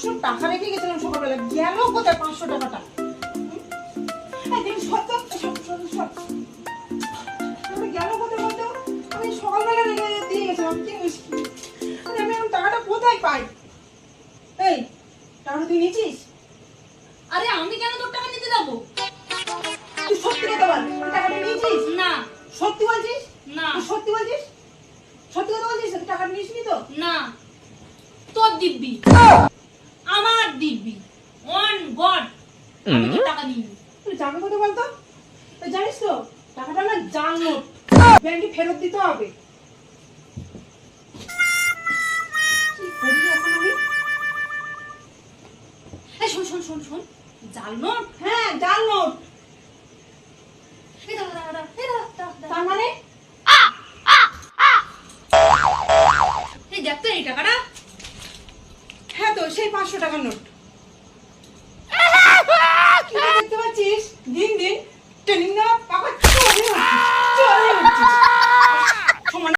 500 টাকা রেখে গেছিলাম সকালবেলা, গেল কোথায় 500 টাকাটা? গেল কোথায় বলতো? আমি সকালবেলা রেখে দিয়ে গেছিলাম, কি মুশকিল। আমি এখন টাকাটা কোথায় পাই? এই টাকাটা তুই নিয়েছিস? আরে আমি কেন তোর টাকা নিতে যাবো? তুই সত্যি কথা বল, তুই টাকাটা নিয়েছিস? না। সত্যি বলছিস? না। তুই সত্যি বলছিস? সত্যি কথা বলছিস? তুই টাকাটা নিসনি তো? না, তোর দিব্যি, আমার দিব্যি, অন গড আমি তোর টাকা নিইনি। তুই যাবে কথা বলতো? তুই জানিস তো টাকাটা না জাল নোট, ব্যাংকে ফেরত দিতে হবে। কি করি এখন আমি? এই শোন শোন শোন শোন, জাল নোট? হ্যাঁ জাল নোট। এই দাঁড়া দাঁড়া, এই দাঁড়া দাঁড়া, দাঁড়া। তার মানে এই দেখ তো এই টাকাটা। হ্যাঁ তো সেই 500 টাকার নোট।